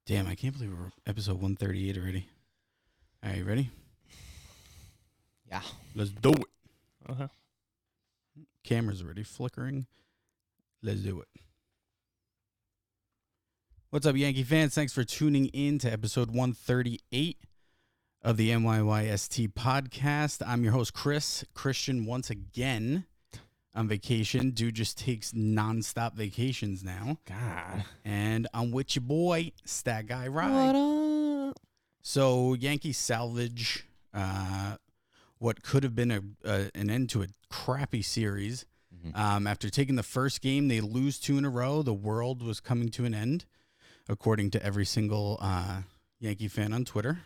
Damn, I can't believe we're episode 138 already. All right, ready? Yeah. Let's do it. Uh-huh. Camera's already flickering. Let's do it. What's up, Yankee fans? Thanks for tuning in to episode 138 of the NYYST podcast. I'm your host, Christian, once again on vacation. Dude just takes nonstop vacations now. God. And I'm with your boy, Stat Guy Ride. What up? So Yankees salvage what could have been an end to a crappy series. Mm-hmm. After taking the first game, they lose 2 in a row. The world was coming to an end, according to every single Yankee fan on Twitter.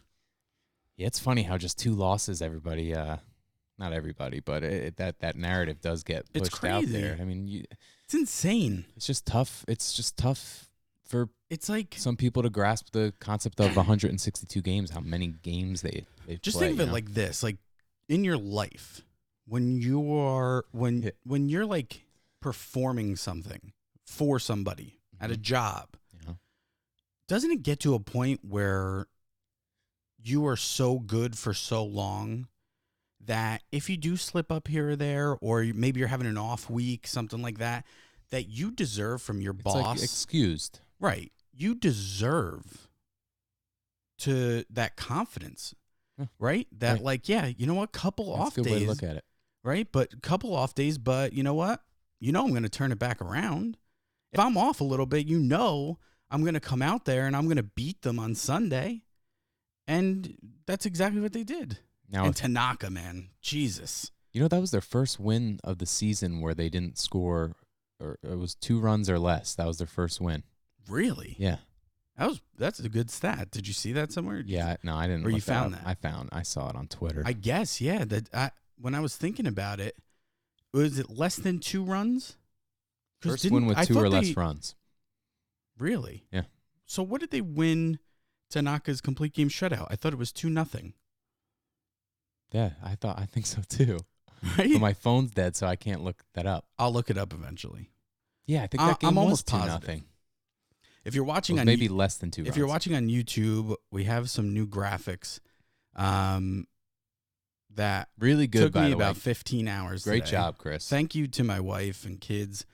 Yeah, it's funny how just 2 losses, everybody, not everybody, but that narrative does get pushed out there. I mean, it's insane. It's just tough. It's just tough for like some people to grasp the concept of 162 games, how many games they just play, think of it like this, like in your life, when you're like performing something for somebody at a job, doesn't it get to a point where you are so good for so long that if you do slip up here or there, or maybe you're having an off week, something like that, that you deserve from your boss, like excused, right? You deserve to that confidence, right? That right. like, yeah, you know what? Couple That's off a good days, way to look at it, right? But couple off days, but you know what? I'm going to turn it back around. If I'm off a little bit, I'm going to come out there and I'm going to beat them on Sunday. And that's exactly what they did. Now, and Tanaka, man, Jesus. That was their first win of the season where they didn't score, or it was 2 runs or less. That was their first win. Really? Yeah. That's a good stat. Did you see that somewhere? Yeah, no, I didn't. Or you found that? I saw it on Twitter. I guess, yeah. When I was thinking about it, was it less than 2 runs? First win with 2 or less runs. Really? Yeah. So what did they win Tanaka's complete game shutout? I thought it was 2-0. Yeah, I think so too. Right? But my phone's dead, so I can't look that up. I'll look it up eventually. Yeah, I think that game I'm almost was 2-0. positive. If you're watching on maybe less than 2 runs. If you're watching on YouTube, we have some new graphics that really good, took by me the way. about 15 hours. Great today. job, Chris. Thank you to my wife and kids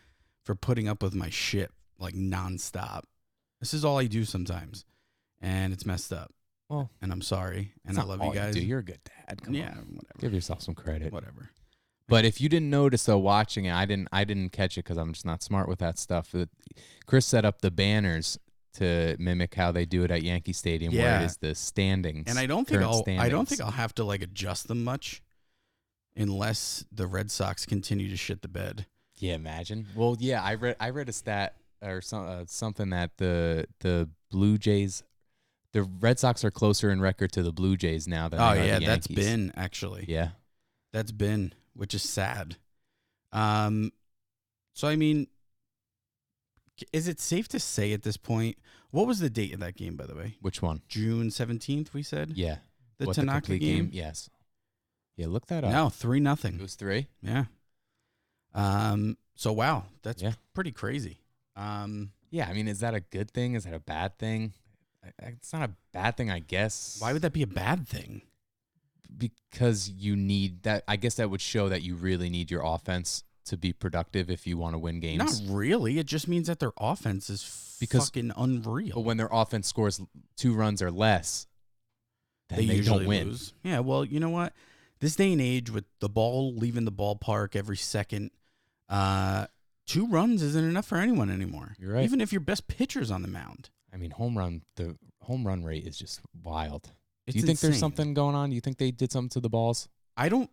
for putting up with my shit like nonstop. This is all I do sometimes, and it's messed up. Well, and I'm sorry, and I love you guys. You're a good dad. Come on. Whatever. Give yourself some credit. Whatever. But if you didn't notice though, watching it, I didn't catch it because I'm just not smart with that stuff. Chris set up the banners to mimic how they do it at Yankee Stadium, where it is the standings. And I don't think I'll have to like adjust them much, unless the Red Sox continue to shit the bed. Yeah, imagine. Well, yeah, I read a stat or something that the Blue Jays, the Red Sox are closer in record to the Blue Jays now than they are the Yankees. That's been actually. Yeah, that's been, which is sad. So I mean, is it safe to say at this point? What was the date of that game, by the way? Which one? June 17th. We said. Yeah, the Tanaka game. Yes. Yeah, look that up. No, 3-0. It was 3. Yeah. So wow, that's pretty crazy. Yeah, I mean, is that a good thing? Is that a bad thing? It's not a bad thing, I guess. Why would that be a bad thing? Because you need that. I guess that would show that you really need your offense to be productive if you want to win games. Not really. It just means that their offense is fucking unreal. But when their offense scores 2 runs or less, then they don't win. Lose. Yeah, well, you know what? This day and age, with the ball leaving the ballpark every second, 2 runs isn't enough for anyone anymore. You're right. Even if your best pitcher's on the mound. I mean, the home run rate is just wild. It's Do you think insane. there's something going on? Do you think they did something to the balls? I don't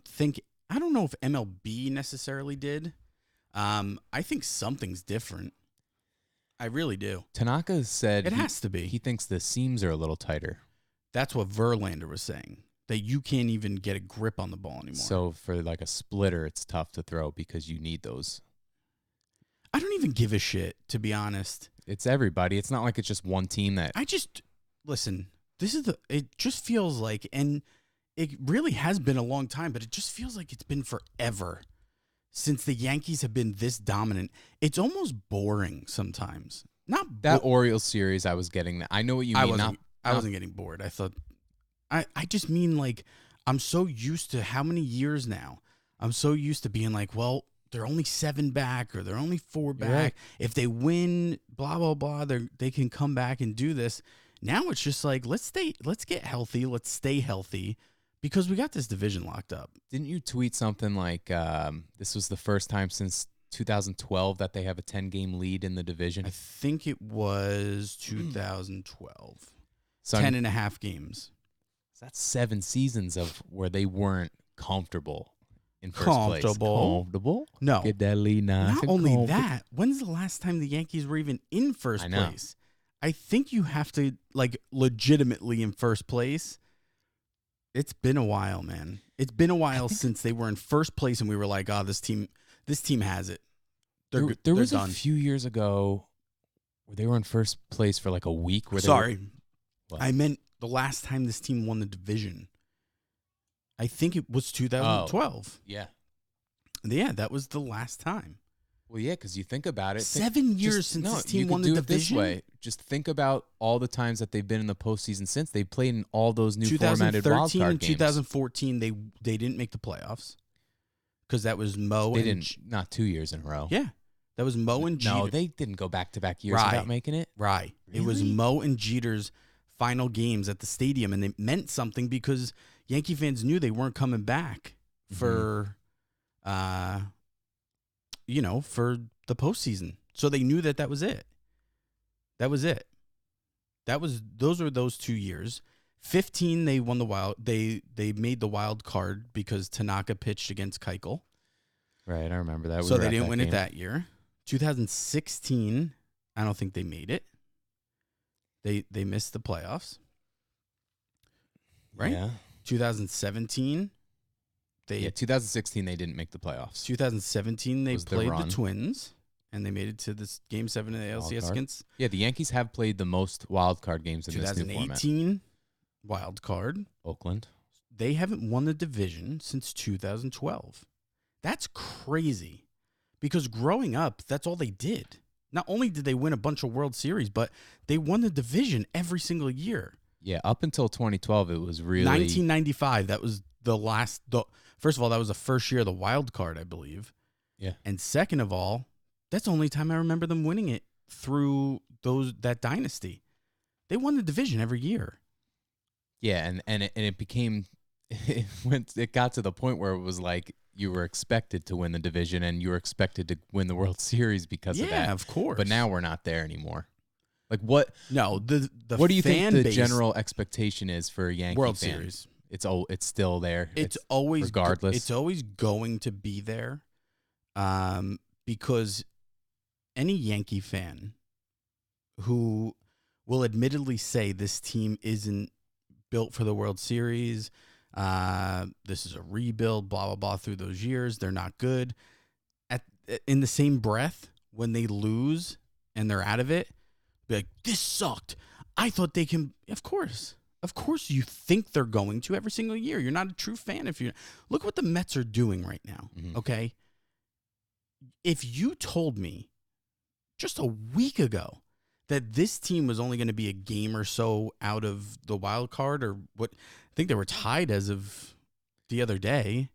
know if MLB necessarily did. I think something's different. I really do. Tanaka said it has to be. He thinks the seams are a little tighter. That's what Verlander was saying. That you can't even get a grip on the ball anymore. So for like a splitter, it's tough to throw because you need those. I don't even give a shit, to be honest. It's everybody. It's not like it's just one team that. Listen, it just feels like, and it really has been a long time, but it just feels like it's been forever since the Yankees have been this dominant. It's almost boring sometimes. Not that Orioles series. I was getting that. I know what you mean. I wasn't getting bored. I thought, I just mean like, I'm so used to how many years now. I'm so used to being like, well, they're only 7 back or they're only 4 back. Right. If they win, blah blah blah, they can come back and do this. Now it's just like, let's get healthy, let's stay healthy, because we got this division locked up. Didn't you tweet something like this was the first time since 2012 that they have a 10-game lead in the division? I think it was 2012. 10 and a half games. That's 7 seasons of where they weren't comfortable in first place. Comfortable? No. Get that lead now. Not only that, when's the last time the Yankees were even in first place? I think you have to, like, legitimately in first place. It's been a while, man. It's been a while since they were in first place and we were like, oh, this team has it. There was done. A few years ago where they were in first place for like a week. I meant the last time this team won the division. I think it was 2012. Yeah. Yeah, that was the last time. Well, yeah, because you think about it. 7 years since this team won the division. This way. Just think about all the times that they've been in the postseason since. They played in all those new formatted wild card games. 2014, they didn't make the playoffs because that was Mo. They didn't. Not 2 years in a row. Yeah, that was Mo and Jeter. No, they didn't go back-to-back years without making it. Right. Really? It was Mo and Jeter's final games at the stadium, and they meant something because Yankee fans knew they weren't coming back for, for the postseason. So they knew that was it. Those were those 2 years. 15, they won the wild. They made the wild card because Tanaka pitched against Keuchel. Right, I remember that. So they didn't win it that year. 2016, I don't think they made it. They missed the playoffs. Right? Yeah. 2017, 2016 they didn't make the playoffs. 2017 they played the Twins and they made it to this Game 7 of the ALCS against. Yeah, the Yankees have played the most wild card games in this new format. 2018 wild card, Oakland. They haven't won the division since 2012. That's crazy. Because growing up, that's all they did. Not only did they win a bunch of World Series, but they won the division every single year. Yeah, up until 2012, it was really 1995. That was the last. First of all, that was the first year of the wild card, I believe. Yeah. And second of all, that's the only time I remember them winning it through that dynasty. They won the division every year. Yeah, and it became it got to the point where it was like you were expected to win the division and you were expected to win the World Series because of that. Yeah, of course. But now we're not there anymore. Like what? No, the what do you think the base, general expectation is for a Yankee World fan? Series? It's still there. It's always regardless. It's always going to be there, because any Yankee fan who will admittedly say this team isn't built for the World Series, this is a rebuild, blah blah blah. Through those years, they're not good. In the same breath, when they lose and they're out of it. Be like, this sucked. I thought they can. Of course, you think they're going to every single year. You're not a true fan if you look what the Mets are doing right now. Mm-hmm. Okay, if you told me just a week ago that this team was only going to be a game or so out of the wild card, or what? I think they were tied as of the other day.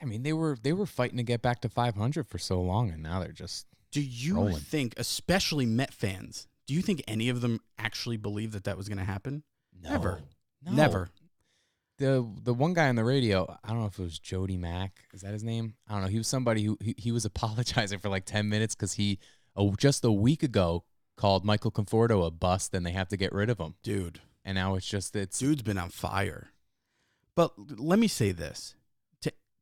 I mean, they were fighting to get back to 500 for so long, and now they're just. Do you rolling. think, especially Met fans? Do you think any of them actually believe that was going to happen? No. Never. No. Never. The one guy on the radio, I don't know if it was Jody Mack. Is that his name? I don't know. He was somebody who he was apologizing for like 10 minutes because he just a week ago called Michael Conforto a bust and they have to get rid of him. Dude. And now it's dude's been on fire. But let me say this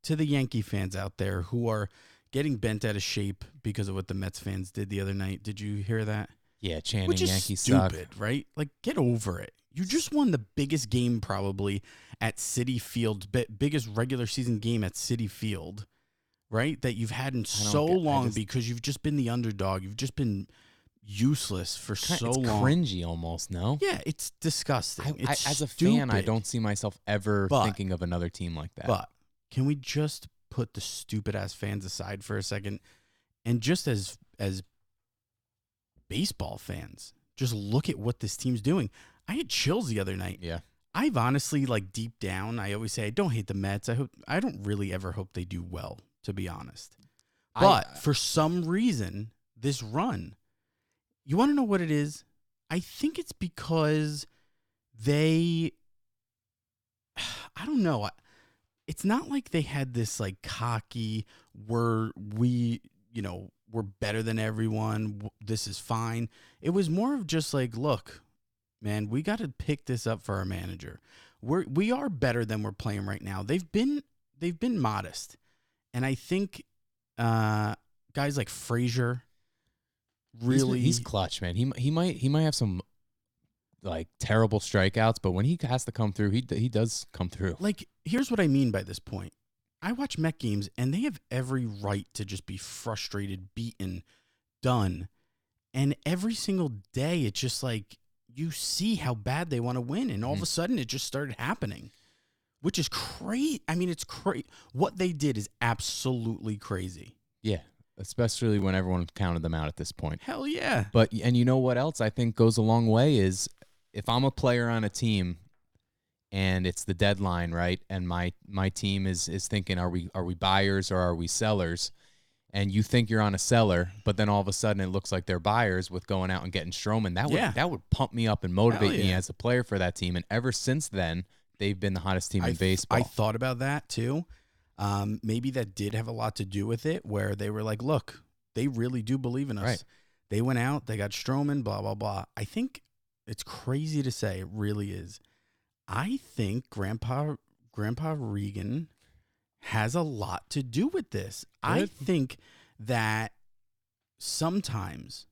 to the Yankee fans out there who are getting bent out of shape because of what the Mets fans did the other night. Did you hear that? Yeah, chanting Which is Yankees stupid, suck. Right? Like, get over it. You just won the biggest game probably at Citi Field, biggest regular season game at Citi Field, right? That you've had in so long because you've just been the underdog. You've just been useless for so long. It's cringy almost, no? Yeah, it's disgusting. It's as a stupid. fan, I don't see myself ever thinking of another team like that. But can we just put the stupid-ass fans aside for a second and just as baseball fans. Just look at what this team's doing. I had chills the other night. Yeah. I've honestly, like, deep down, I always say I don't hate the Mets. I don't really ever hope they do well, to be honest. But for some reason, this run, you want to know what it is? I think it's because I don't know. It's not like they had this, like, cocky, we're better than everyone. This is fine. It was more of just like, look, man, we got to pick this up for our manager. We are better than we're playing right now. They've been modest, and I think guys like Frazier really he's clutch, man. He might have some like terrible strikeouts, but when he has to come through, he does come through. Like, here's what I mean by this point. I watch Met games, and they have every right to just be frustrated, beaten, done. And every single day, it's just like you see how bad they want to win, and all of a sudden, it just started happening, which is crazy. I mean, it's crazy. What they did is absolutely crazy. Yeah, especially when everyone counted them out at this point. Hell yeah. And you know what else I think goes a long way is if I'm a player on a team and it's the deadline, right? And my team is thinking, are we buyers or are we sellers? And you think you're on a seller, but then all of a sudden it looks like they're buyers with going out and getting Stroman. That would pump me up and motivate me as a player for that team. And ever since then, they've been the hottest team in baseball. I thought about that too. Maybe that did have a lot to do with it, where they were like, look, they really do believe in us. Right. They went out, they got Stroman, blah, blah, blah. I think it's crazy to say, it really is. I think Grandpa Regan has a lot to do with this. Good. I think that sometimes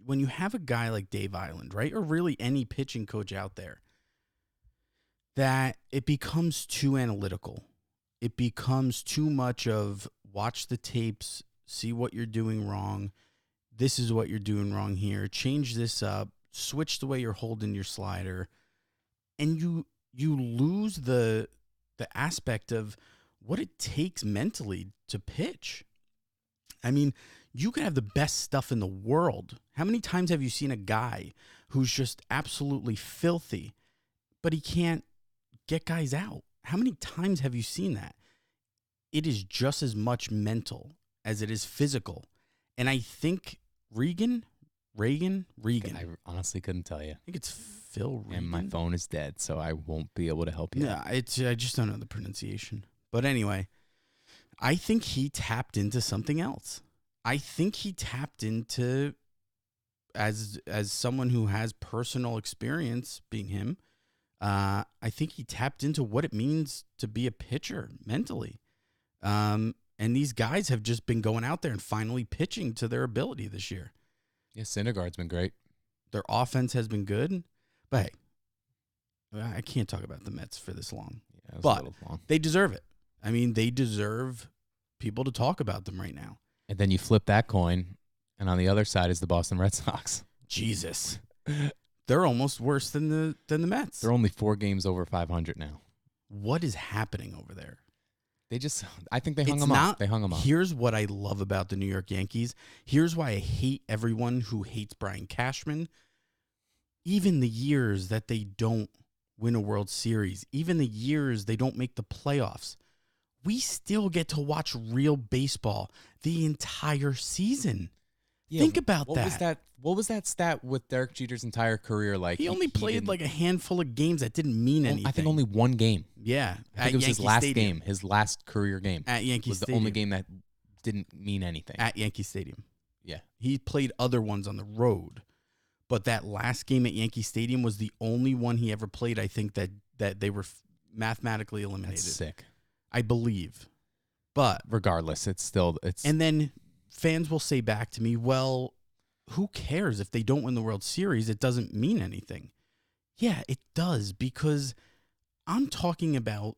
when you have a guy like Dave Island, right, or really any pitching coach out there, that it becomes too analytical. It becomes too much of watch the tapes, see what you're doing wrong. This is what you're doing wrong here. Change this up. Switch the way you're holding your slider. And you lose the aspect of what it takes mentally to pitch. I mean, you could have the best stuff in the world. How many times have you seen a guy who's just absolutely filthy, but he can't get guys out? How many times have you seen that? It is just as much mental as it is physical. And I think Regan. I honestly couldn't tell you. I think it's Phil Regan. And my phone is dead, so I won't be able to help you. Yeah, I just don't know the pronunciation. But anyway, I think he tapped into something else. I think he tapped into, as someone who has personal experience being him, I think he tapped into what it means to be a pitcher mentally. And these guys have just been going out there and finally pitching to their ability this year. Yeah, Syndergaard's been great. Their offense has been good. But hey, I can't talk about the Mets for this long. Yeah, but they deserve it. I mean, they deserve people to talk about them right now. And then you flip that coin, and on the other side is the Boston Red Sox. Jesus. They're almost worse than the Mets. They're only 4 games over 500 now. What is happening over there? I think they hung them up. They hung them up. Here's what I love about the New York Yankees. Here's why I hate everyone who hates Brian Cashman. Even the years that they don't win a World Series, even the years they don't make the playoffs, we still get to watch real baseball the entire season. Yeah, think about that. What was that stat with Derek Jeter's entire career like? He only played like a handful of games that didn't mean anything. I think only one game. Yeah. I think it was his last game, his last career game. At Yankee Stadium. Was the only game that didn't mean anything. At Yankee Stadium. Yeah. He played other ones on the road. But that last game at Yankee Stadium was the only one he ever played, I think, that they were mathematically eliminated. That's sick. I believe. But regardless, it's. And then fans will say back to me, well, who cares if they don't win the World Series? It doesn't mean anything. Yeah, it does, because I'm talking about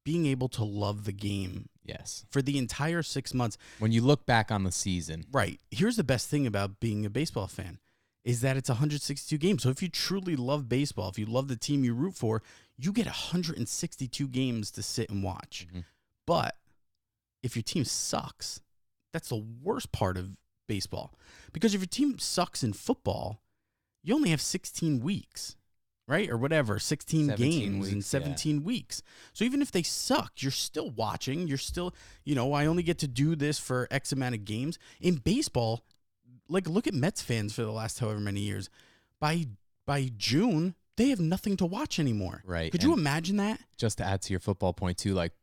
being able to love the game. Yes. For the entire 6 months. When you look back on the season. Right. Here's the best thing about being a baseball fan is that it's 162 games. So if you truly love baseball, if you love the team you root for, you get 162 games to sit and watch. Mm-hmm. But if your team sucks, that's the worst part of baseball. Because if your team sucks in football, you only have 16 weeks, right? Or whatever, 16 games in 17 weeks. So even if they suck, you're still watching. You're still, I only get to do this for X amount of games. In baseball, like look at Mets fans for the last however many years. By June, they have nothing to watch anymore. Right. Could you imagine that? Just to add to your football point too, like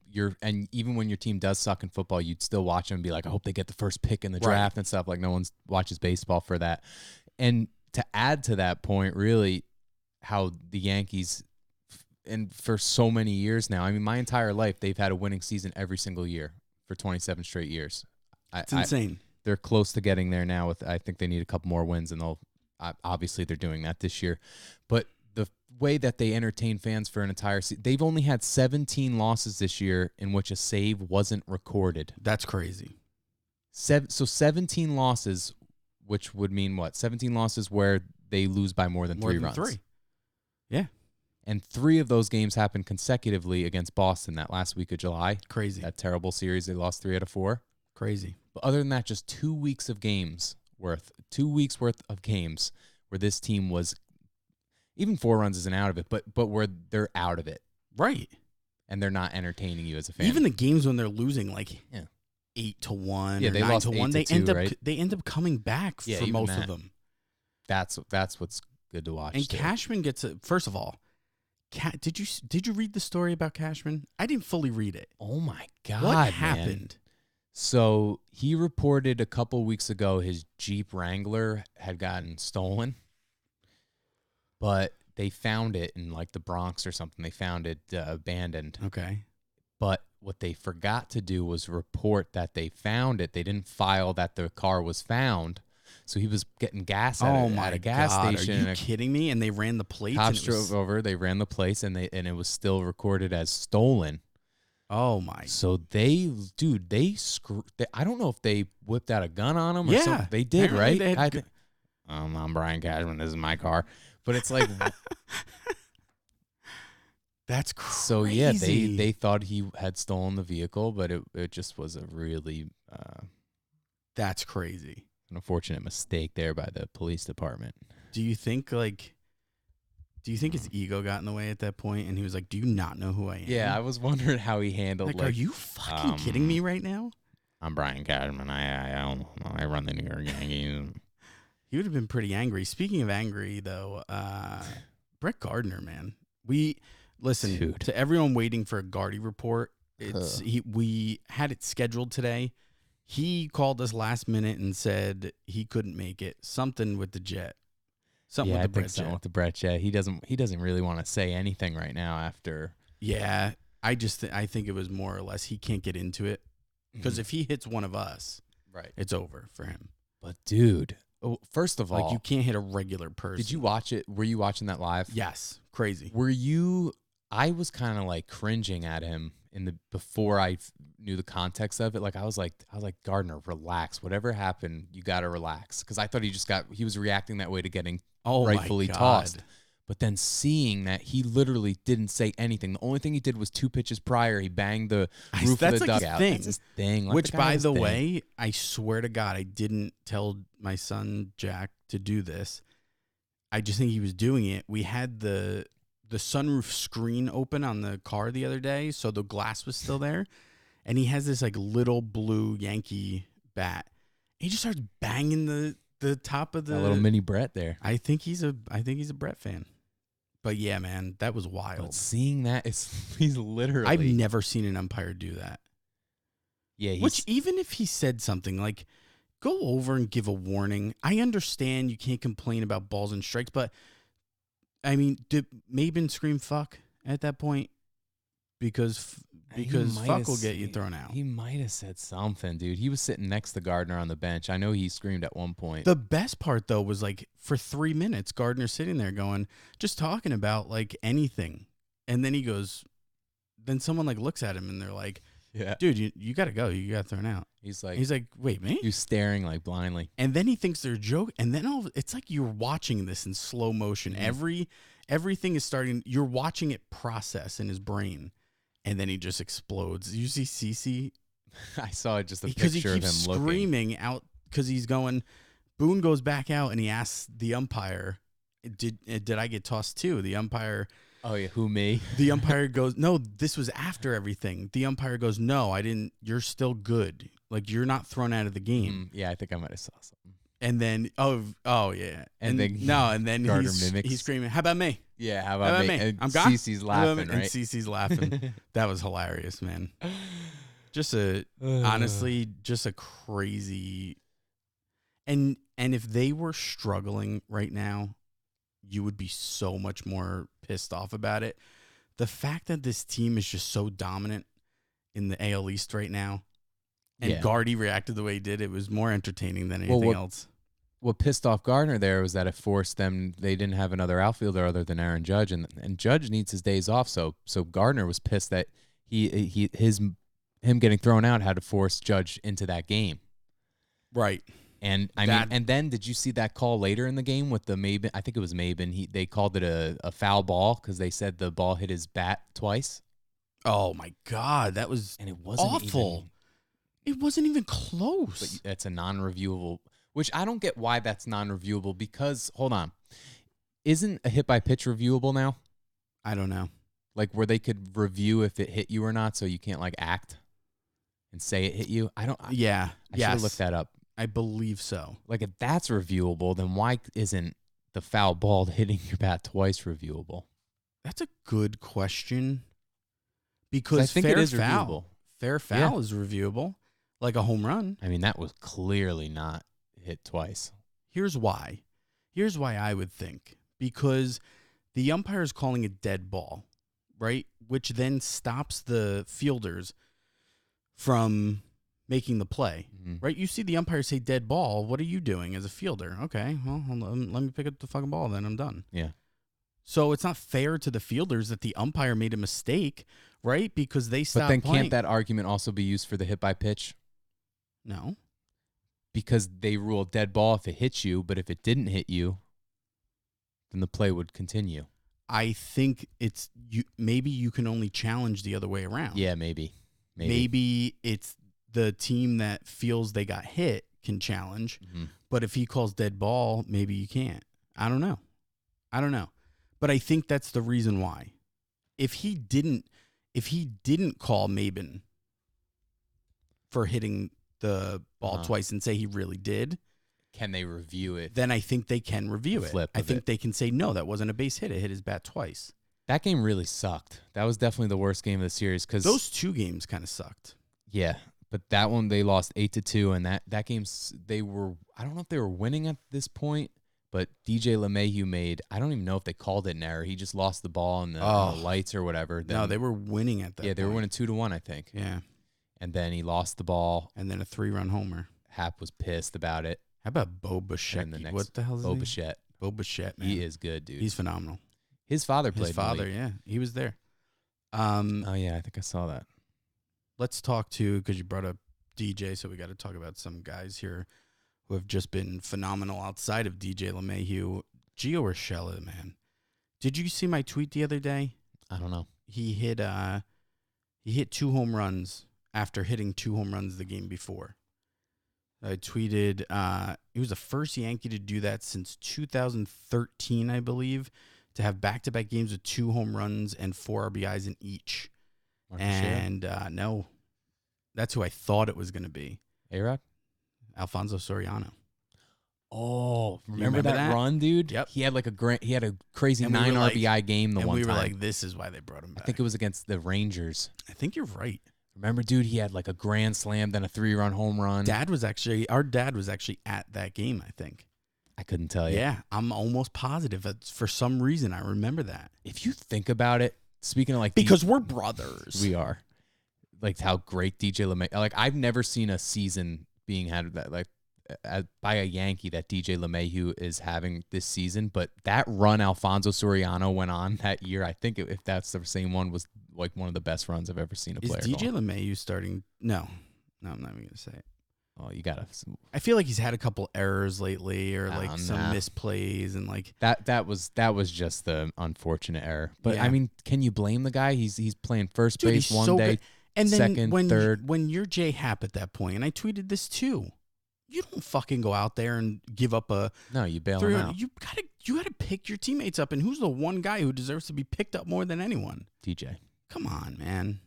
and even when your team does suck in football, you'd still watch them and be like, I hope they get the first pick in the draft and stuff. Like no one watches baseball for that. And to add to that point, really, how the Yankees, and for so many years now, I mean, my entire life, they've had a winning season every single year for 27 straight years. It's insane. They're close to getting there now. I think they need a couple more wins, and obviously they're doing that this year. But the way that they entertain fans for an entire season, they've only had 17 losses this year in which a save wasn't recorded. That's crazy. So 17 losses, which would mean what? 17 losses where they lose by more than 3 runs. Yeah. And 3 of those games happened consecutively against Boston that last week of July. Crazy. That terrible series, they lost 3 out of 4. Crazy. But other than that, just 2 weeks of games worth. 2 weeks worth of games where this team was, even 4 runs isn't out of it, but where they're out of it. Right. And they're not entertaining you as a fan. Even the games when they're losing, like 8-1 or 9-1, they end up coming back for most of them. That's what's good to watch. And Cashman gets first of all, did you read the story about Cashman? I didn't fully read it. Oh my God. What happened? So he reported a couple weeks ago his Jeep Wrangler had gotten stolen, but they found it in like the Bronx or something. They found it abandoned. Okay. But what they forgot to do was report that they found it. They didn't file that the car was found. So he was getting gas at a gas station. Are you kidding me? And they ran the plates. Cops drove over. They ran the plates, and it was still recorded as stolen. Oh my! So I don't know if they whipped out a gun on him or something. They did, apparently right? I'm Brian Cashman. This is my car. But it's like that's crazy. So yeah, they thought he had stolen the vehicle, but it just was a really that's crazy. An unfortunate mistake there by the police department. Do you think his ego got in the way at that point, and he was like, "Do you not know who I am?" Yeah, I was wondering how he handled. Like, are you fucking kidding me right now? I'm Brian Cashman. I run the New York Yankees. He would have been pretty angry. Speaking of angry, though, Brett Gardner, man, listen to everyone waiting for a Gardy report. We had it scheduled today. He called us last minute and said he couldn't make it. Something with the jet. Something with the Brett jet. He doesn't really want to say anything right now after. Yeah, I think it was more or less he can't get into it because if he hits one of us, right, it's over for him. But dude, first of all, like you can't hit a regular person. Did you watch it? Were you watching that live? Yes, crazy. Were you? I was kind of like cringing at him before I knew the context of it. Like I was like Gardner, relax. Whatever happened, you got to relax. Because I thought he was reacting that way to getting rightfully tossed. But then seeing that he literally didn't say anything. The only thing he did was 2 pitches prior. He banged the roof of the dugout. That's his thing. Which, by the way, I swear to God, I didn't tell my son Jack to do this. I just think he was doing it. We had the sunroof screen open on the car the other day, so the glass was still there. And he has this like little blue Yankee bat. He just starts banging the top of the little mini Brett there. I think he's a Brett fan. But yeah, man, that was wild. But seeing that, he's literally. I've never seen an umpire do that. Yeah, which even if he said something like, go over and give a warning. I understand you can't complain about balls and strikes, but I mean, did Maben scream fuck at that point? Because fuck will get you thrown out. He might have said something, dude. He was sitting next to Gardner on the bench. I know he screamed at one point. The best part, though, was like for 3 minutes, Gardner sitting there going, just talking about like anything. And then he goes, then someone like looks at him and they're like, yeah, dude, you got to go. You got thrown out. He's like, wait, me? You're staring like blindly. And then he thinks they're a joke. And then it's like you're watching this in slow motion. Mm-hmm. Everything is starting. You're watching it process in his brain. And then he just explodes. You see CeCe? I saw just a picture of him screaming out because he's going. Boone goes back out and he asks the umpire, "Did I get tossed too?" The umpire. Oh yeah, who, me? The umpire goes, "No, this was after everything." The umpire goes, "No, I didn't. You're still good. Like you're not thrown out of the game." Yeah, I think I might have saw something. And then yeah, and then Gardner mimics. he's screaming, "How about me? Yeah, how about me? And I'm gone." Cece's laughing, right? And Cece's laughing. That was hilarious, man. Honestly, just a crazy. And if they were struggling right now, you would be so much more pissed off about it. The fact that this team is just so dominant in the AL East right now, and Gardy reacted the way he did, it was more entertaining than anything else. What pissed off Gardner there was that it forced them. They didn't have another outfielder other than Aaron Judge, and Judge needs his days off. So Gardner was pissed that him getting thrown out had to force Judge into that game. Right. And and then did you see that call later in the game with the Maben? I think it was Maben. They called it a foul ball because they said the ball hit his bat twice. Oh my God, that was and it wasn't awful. It wasn't even close. But it's a non-reviewable, which I don't get why that's non-reviewable. Because hold on, isn't a hit by pitch reviewable now? I don't know. Like where they could review if it hit you or not, so you can't like act and say it hit you. I should have looked that up. I believe so. Like if that's reviewable, then why isn't the foul ball hitting your bat twice reviewable? That's a good question. Because I think it is reviewable. Fair foul is reviewable, like a home run. I mean, that was clearly not hit twice. Here's why. Here's why I would think. Because the umpire is calling a dead ball, right? Which then stops the fielders from making the play, right? You see the umpire say dead ball. What are you doing as a fielder? Okay, well, let me pick up the fucking ball, then I'm done. Yeah. So it's not fair to the fielders that the umpire made a mistake, right? Because they stopped playing. But then can't that argument also be used for the hit by pitch? No. Because they rule dead ball if it hits you, but if it didn't hit you, then the play would continue. I think it's maybe you can only challenge the other way around. Yeah, maybe. Maybe it's the team that feels they got hit can challenge, but if he calls dead ball, maybe you can't. I don't know. But I think that's the reason why. If he didn't call Maben for hitting the ball twice and say he really did, can they review it? Then I think they can review it. I think they can say, no, that wasn't a base hit. It hit his bat twice. That game really sucked. That was definitely the worst game of the series. Cause those two games kind of sucked. Yeah. But that one, they lost 8-2, and that game, I don't know if they were winning at this point, but DJ LeMahieu made, I don't even know if they called it an error. He just lost the ball in the lights or whatever. Then, no, they were winning at that point. Yeah, they were winning 2-1, I think. Yeah. And then he lost the ball. And then a 3-run homer. Hap was pissed about it. How about Bo Bichette? What the hell is Bo Bichette. Bo Bichette, man. He is good, dude. He's phenomenal. His father played. His father, yeah. He was there. Oh, yeah, I think I saw that. Let's talk to, because you brought up DJ, so we got to talk about some guys here who have just been phenomenal outside of DJ LeMahieu. Gio Urshela, man. Did you see my tweet the other day? I don't know. He hit 2 home runs after hitting 2 home runs the game before. I tweeted, he was the first Yankee to do that since 2013, I believe, to have back-to-back games with 2 home runs and 4 RBIs in each. No, that's who I thought it was going to be. A-Rod? Alfonso Soriano. Oh, remember that run, dude? Yep. He had like he had a crazy 9 RBI game the one time. And we were like, this is why they brought him back. I think it was against the Rangers. I think you're right. Remember, dude, he had like a grand slam, then a 3-run home run. Our dad was actually at that game, I think. I couldn't tell you. Yeah, I'm almost positive. For some reason, I remember that. If you think about it, speaking of like... Because we're brothers. We are. Like how great DJ LeMahieu... Like I've never seen a season being had that like by a Yankee that DJ LeMahieu is having this season, but that run Alfonso Soriano went on that year, I think if that's the same one, was like one of the best runs I've ever seen a player. Is DJ LeMahieu starting? No, I'm not even gonna say it. Oh, you gotta. I feel like he's had a couple errors lately, or like some misplays, and like that was just the unfortunate error. But yeah. I mean, can you blame the guy? He's playing first base one day, and then second, third. When you're Jay Happ at that point, and I tweeted this too. You don't fucking go out there and give up a No, you bail them out. You gotta pick your teammates up, and who's the one guy who deserves to be picked up more than anyone? DJ. Come on, man.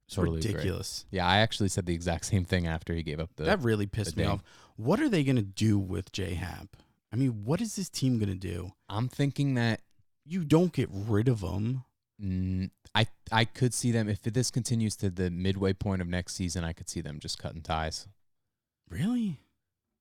It's Totally ridiculous. Agree. Yeah, I actually said the exact same thing after he gave up that really pissed me off. What are they gonna do with J-Hap? I mean, what is this team gonna do? I'm thinking that you don't get rid of him. I could see them, if this continues to the midway point of next season, I could see them just cutting ties. Really?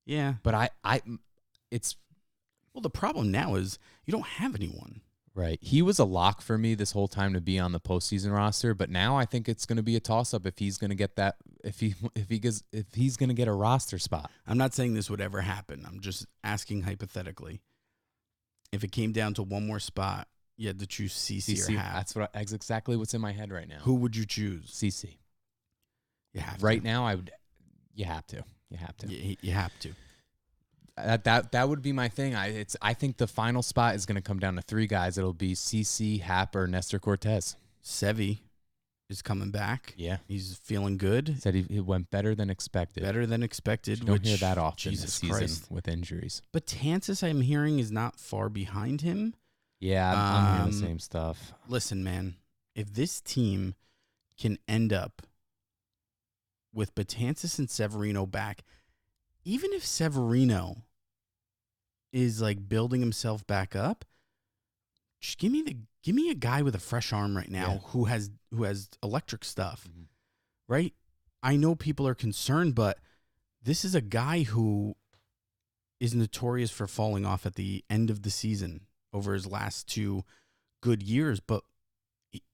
Yeah. But well, the problem now is you don't have anyone. Right. He was a lock for me this whole time to be on the postseason roster, but now I think it's going to be a toss-up if he's going to get that, if he's going to get a roster spot. I'm not saying this would ever happen. I'm just asking hypothetically. If it came down to one more spot, you had to choose CC or Hap. That's exactly what's in my head right now. Who would you choose? CC. You have right to. Now, you have to. You have to. That would be my thing. I think the final spot is going to come down to three guys. It'll be CC, Hap, or Nestor Cortez. Sevy is coming back. Yeah, he's feeling good. Said he went better than expected. Better than expected. You don't hear that often Jesus this season Christ. with injuries. But Tansis, I'm hearing, is not far behind him. Yeah, I'm hearing the same stuff. Listen, man, if this team can end up with Betances and Severino back, even if Severino is like building himself back up, just give me a guy with a fresh arm right now who has electric stuff, right? I know people are concerned, but this is a guy who is notorious for falling off at the end of the season over his last two good years, but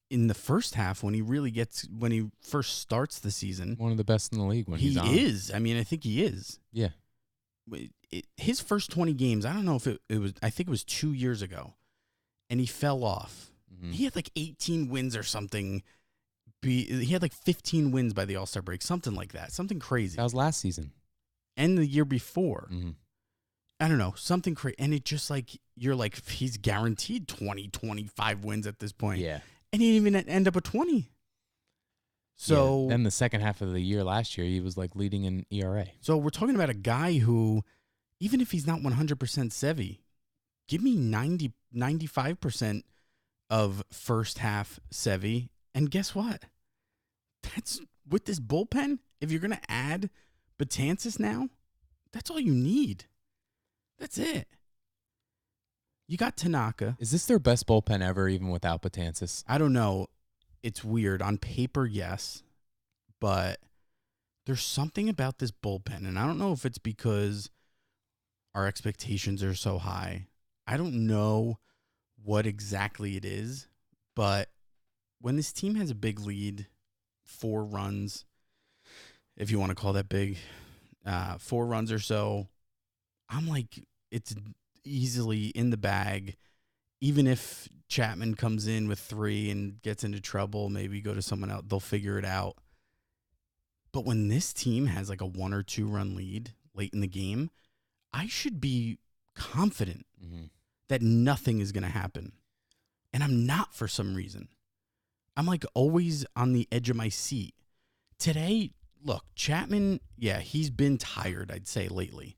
in the first half, when he first starts the season, one of the best in the league when he's on. He is. I mean, I think he is. Yeah. His first 20 games, I don't know if it was, I think it was 2 years ago, and he fell off. Mm-hmm. He had like 18 wins or something. He had like 15 wins by the All-Star break, something like that, something crazy. That was last season. And the year before. Mm-hmm. I don't know, something crazy. And it just like, you're like, he's guaranteed 20, 25 wins at this point. Yeah. And he didn't even end up with 20. So then the second half of the year last year, he was like leading in ERA. So we're talking about a guy who, even if he's not 100% Sevy, give me 95% of first half Sevy. And guess what? That's with this bullpen. If you're going to add Betances now, that's all you need. That's it. You got Tanaka. Is this their best bullpen ever, even without Betances? I don't know. It's weird. On paper, yes. But there's something about this bullpen, and I don't know if it's because our expectations are so high. I don't know what exactly it is, but when this team has a big lead, 4 runs, if you want to call that big, 4 runs or so, I'm like, it's easily in the bag. Even if Chapman comes in with 3 and gets into trouble, maybe go to someone else, they'll figure it out. But when this team has like a 1 or 2 run lead late in the game, I should be confident that nothing is going to happen. And I'm not for some reason. I'm like always on the edge of my seat. Today, look, Chapman, yeah, he's been tired, I'd say, lately.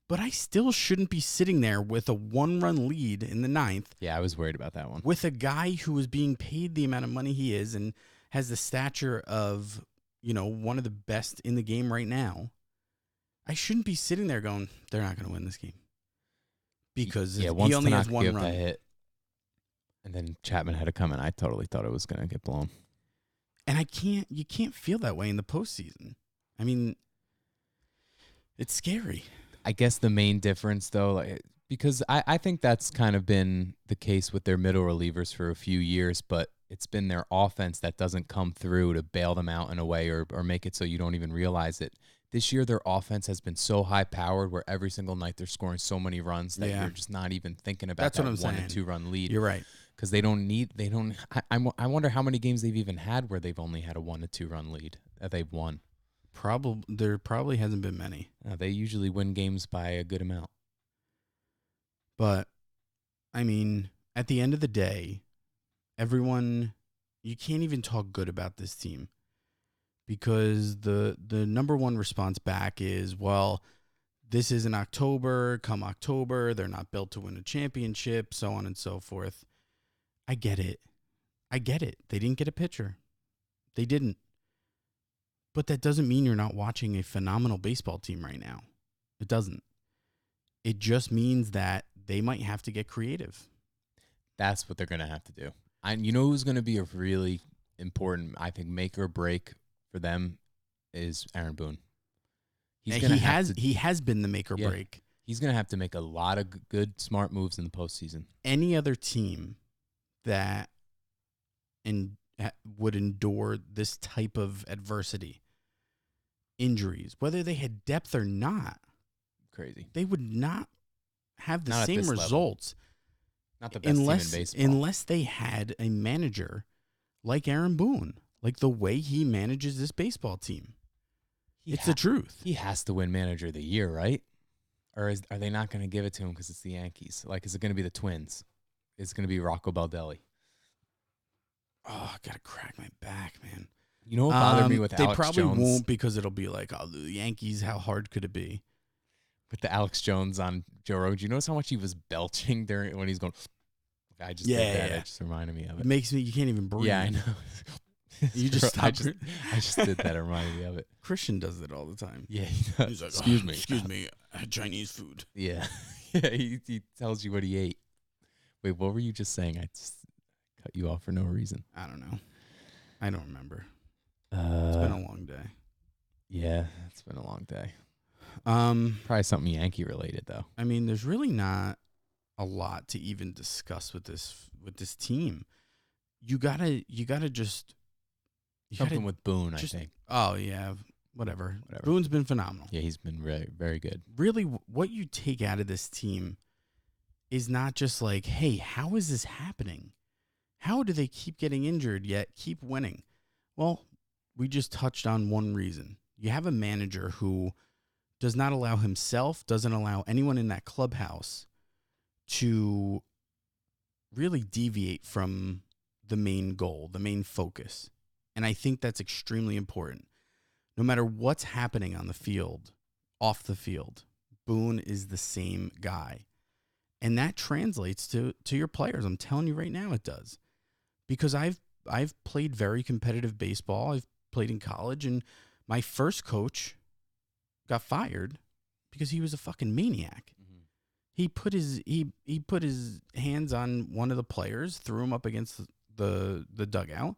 But I still shouldn't be sitting there with a 1-run lead in the 9th. Yeah, I was worried about that one. With a guy who is being paid the amount of money he is and has the stature of, one of the best in the game right now. I shouldn't be sitting there going, they're not going to win this game. Because he only has 1 run. That hit, and then Chapman had to come in. I totally thought it was going to get blown. And you can't feel that way in the postseason. I mean, it's scary. I guess the main difference, though, because I think that's kind of been the case with their middle relievers for a few years, but it's been their offense that doesn't come through to bail them out in a way or make it so you don't even realize it. This year, their offense has been so high-powered where every single night they're scoring so many runs that you're just not even thinking about that 1 to 2 run lead. You're right. Because I wonder how many games they've even had where they've only had a 1 to 2 run lead that they've won. There probably hasn't been many. They usually win games by a good amount. But, I mean, at the end of the day, you can't even talk good about this team because the number one response back is, well, this isn't October. Come October, they're not built to win a championship, so on and so forth. I get it. They didn't get a pitcher. They didn't. But that doesn't mean you're not watching a phenomenal baseball team right now. It doesn't. It just means that they might have to get creative. That's what they're going to have to do. And you know who's going to be a really important, I think, make or break for them is Aaron Boone. He has been the make or break. He's going to have to make a lot of good, smart moves in the postseason. Any other team that would endure this type of adversity, injuries, whether they had depth or not, crazy, they would not have the same results. Not the best team in baseball. Unless they had a manager like Aaron Boone, like the way he manages this baseball team. It's the truth. He has to win Manager of the Year, right? Or are they not going to give it to him because it's the Yankees? Like, is it going to be the Twins? Is it going to be Rocco Baldelli? Oh, I got to crack my back, man. You know what bothered me with Alex Jones? They probably won't because it'll be like, oh, the Yankees, how hard could it be? With the Alex Jones on Joe Rogan, do you notice how much he was belching when he's going, I just did that. It just reminded me of it. It makes me, you can't even breathe. Yeah, I know. You just I just did that. It reminded me of it. Christian does it all the time. Yeah, he does. He's like, Excuse me. I had Chinese food. Yeah. Yeah, he tells you what he ate. Wait, what were you just saying? I just cut you off for no reason. I don't know. I don't remember. It's been a long day. Yeah, it's been a long day. Probably something Yankee related though. I mean, there's really not a lot to even discuss with this team. You gotta just something with Boone, I think. Oh yeah, whatever. Boone's been phenomenal. Yeah, he's been very, very good. Really, what you take out of this team is not just like, hey, how is this happening? How do they keep getting injured yet keep winning? Well, we just touched on one reason. You have a manager who does not allow himself, doesn't allow anyone in that clubhouse to really deviate from the main goal, the main focus. And I think that's extremely important. No matter what's happening on the field, off the field, Boone is the same guy. And that translates to your players. I'm telling you right now it does. Because I've played very competitive baseball. I've played in college, and my first coach got fired because he was a fucking maniac. Mm-hmm. He put his hands on one of the players, threw him up against the dugout.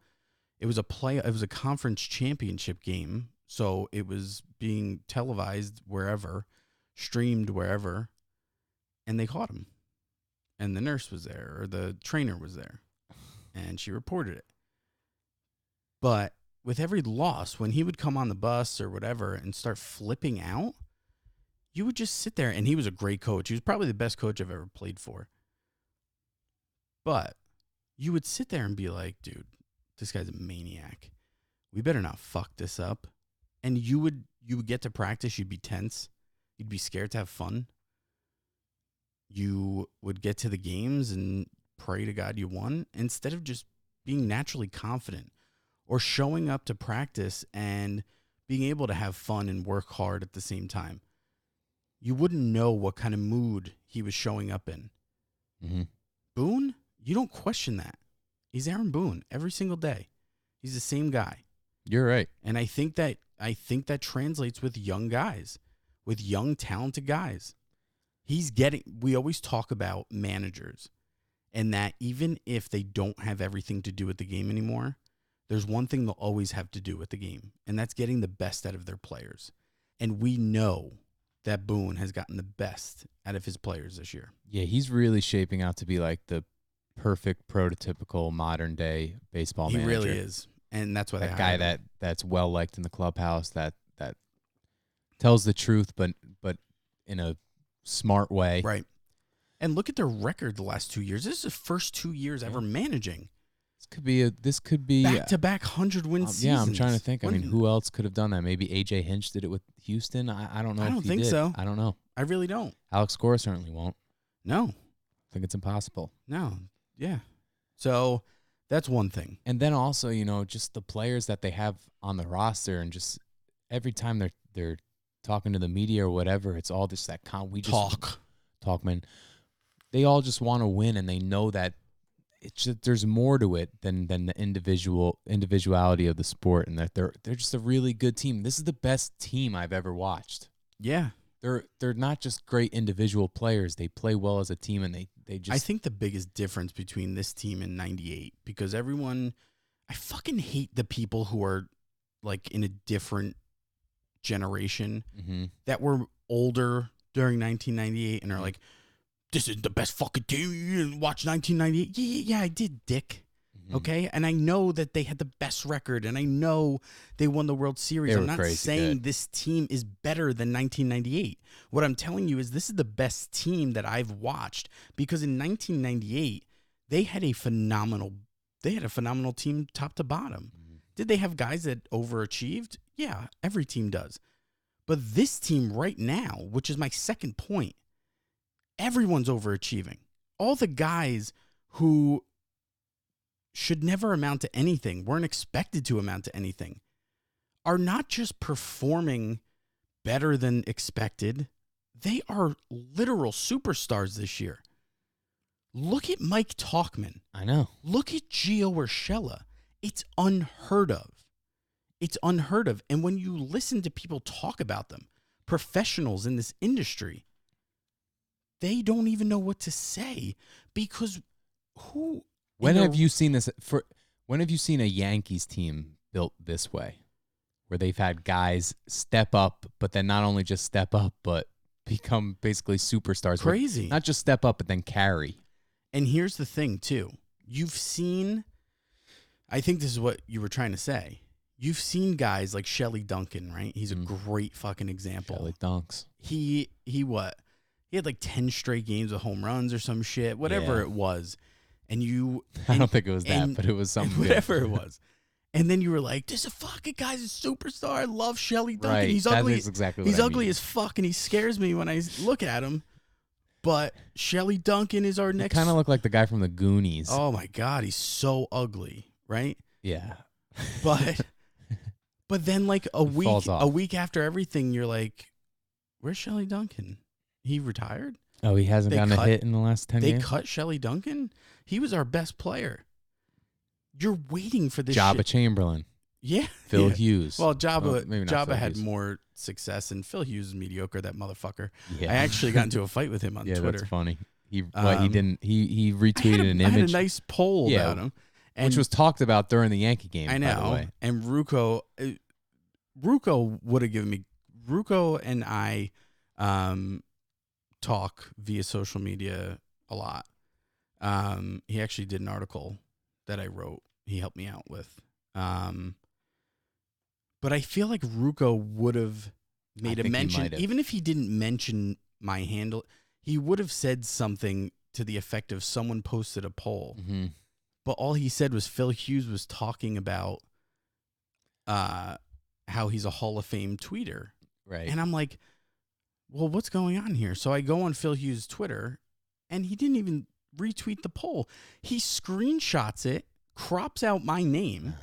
It was a conference championship game, so it was being televised wherever, streamed wherever, and they caught him. And the nurse was there, or the trainer was there, and she reported it. But with every loss, when he would come on the bus or whatever and start flipping out, you would just sit there, and he was a great coach. He was probably the best coach I've ever played for. But you would sit there and be like, dude, this guy's a maniac. We better not fuck this up. And you would get to practice, you'd be tense. You'd be scared to have fun. You would get to the games and pray to God you won instead of just being naturally confident or showing up to practice and being able to have fun and work hard at the same time. You wouldn't know what kind of mood he was showing up in. Mm-hmm. Boone, you don't question that. He's Aaron Boone every single day. He's the same guy. You're right. And I think that translates with young guys, with young, talented guys. We always talk about managers and that even if they don't have everything to do with the game anymore, there's one thing they'll always have to do with the game, and that's getting the best out of their players. And we know that Boone has gotten the best out of his players this year. Yeah, he's really shaping out to be like the perfect prototypical modern day baseball manager. He really is. And that's why that guy that's well liked in the clubhouse, that tells the truth but in a smart way. Right. And look at their record the last 2 years. This is the first 2 years ever managing. This could be back-to-back 100-win seasons. Yeah, I'm trying to think. I mean, who else could have done that? Maybe A.J. Hinch did it with Houston. I don't know. I don't think so. I don't know. I really don't. Alex Cora certainly won't. No. I think it's impossible. No. Yeah. So that's one thing. And then also, just the players that they have on the roster, and just every time they're talking to the media or whatever, it's all just that talkman. They all just want to win, and they know that it's just, there's more to it than the individuality of the sport, and that they're just a really good team. This is the best team I've ever watched. Yeah. They're not just great individual players. They play well as a team, and they just. I think the biggest difference between this team and '98, because I fucking hate the people who are like in a different generation that were older during 1998 and are like, this is the best fucking team. You didn't watch 1998. Yeah, I did, dick. Okay, and I know that they had the best record, and I know they won the World Series. I'm not saying this team is better than 1998. What I'm telling you is this is the best team that I've watched, because in 1998 they had a phenomenal team top to bottom. Did they have guys that overachieved? Yeah, every team does. But this team right now, which is my second point, everyone's overachieving. All the guys who should never amount to anything, weren't expected to amount to anything, are not just performing better than expected. They are literal superstars this year. Look at Mike Tauchman. I know. Look at Gio Urshela. It's unheard of. It's unheard of. And when you listen to people talk about them, professionals in this industry, they don't even know what to say, because who... When have you seen this? When have you seen a Yankees team built this way, where they've had guys step up, but then not only just step up, but become basically superstars? Crazy. Not just step up, but then carry. And here's the thing, too. You've seen, I think this is what you were trying to say. You've seen guys like Shelly Duncan, right? He's a great fucking example. Shelly Dunks. He what? He had like 10 straight games with home runs or some shit, whatever it was. I don't think it was that, but it was something. Whatever it was. And then you were like, this fucking guy's a superstar. I love Shelly Duncan. Right. He's ugly. That's exactly what He's I ugly mean. as fuck, and he scares me when I look at him. But Shelly Duncan is our next. Kind of look like the guy from the Goonies. Oh my God, he's so ugly, right? Yeah. But then like a week after everything, you're like, where's Shelly Duncan? He retired? Oh, he hasn't gotten a hit in the last 10 games? They cut Shelly Duncan? He was our best player. You're waiting for this Jabba shit. Chamberlain. Yeah. Phil Hughes. Well, Jabba had Hughes. more success, and Phil Hughes is mediocre, that motherfucker. Yeah. I actually got into a fight with him on Twitter. That's funny. He retweeted an image. I had a nice poll about him. Which was talked about during the Yankee game, I know. by the way. And Rucco would have given me... Rucco and I talk via social media a lot. He actually did an article that I wrote. He helped me out with. But I feel like Rucco would have made a mention, even if he didn't mention my handle, he would have said something to the effect of someone posted a poll. Mm-hmm. But all he said was Phil Hughes was talking about how he's a Hall of Fame tweeter. Right. And I'm like, well, what's going on here? So I go on Phil Hughes' Twitter, and he didn't even retweet the poll. He screenshots it, crops out my name,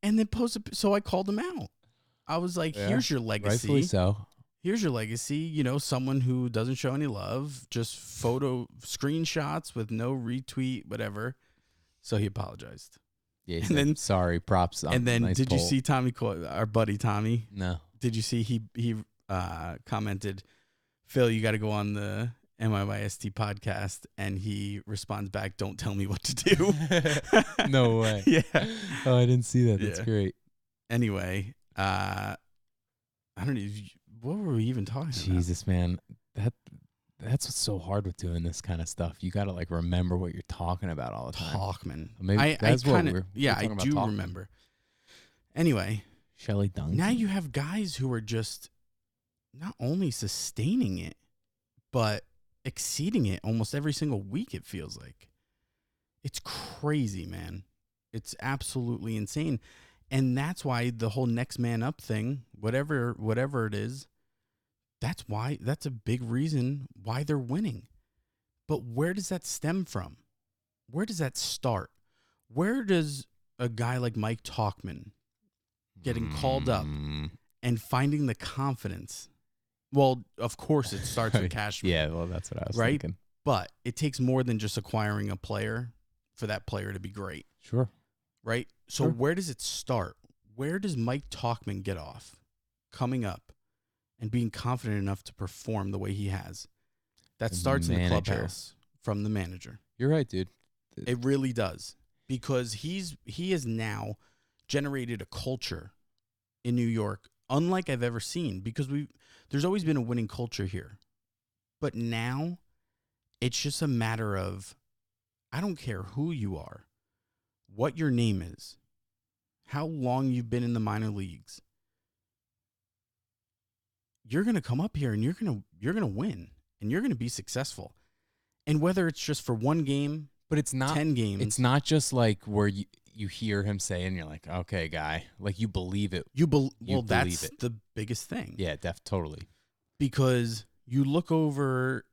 and then posts it. So I called him out. I was like, here's your legacy. Rightfully so. Here's your legacy. You know, someone who doesn't show any love, just photo screenshots with no retweet, whatever. So he apologized. Yeah, and then sorry, props. And then nice did poll. you see Tommy, our buddy Tommy? No. Did you see he commented, Phil, you got to go on the NYYST podcast, and he responds back, don't tell me what to do. No way. Yeah. Oh, I didn't see that. That's great. Anyway, I don't know. What were we even talking about? Jesus, man. That's what's so hard with doing this kind of stuff. You got to like remember what you're talking about all the time. Talkman. Maybe that's what we're I do remember. Anyway, Shelly Duncan. Now you have guys who are just not only sustaining it, but exceeding it almost every single week, it feels like. It's crazy, man. It's absolutely insane. And that's why the whole next man up thing, whatever it is, that's a big reason why they're winning. But where does that stem from? Where does that start? Where does a guy like Mike Tauchman getting called up and finding the confidence. Well, of course, it starts with Cashman. Yeah, well, that's what I was right? thinking. But it takes more than just acquiring a player for that player to be great. Sure. Right? So Sure. where does it start? Where does Mike Tauchman get off coming up and being confident enough to perform the way he has? That starts in the clubhouse from the manager. You're right, dude. It really does. Because he has now generated a culture in New York unlike I've ever seen, because there's always been a winning culture here. But now it's just a matter of, I don't care who you are, what your name is, how long you've been in the minor leagues. You're going to come up here and you're going to win and you're going to be successful. And whether it's just for one game, but it's not 10 games. It's not just like where you hear him say and you're like, okay, guy, like you believe it. Well, that's the biggest thing. Yeah, totally. Because you look over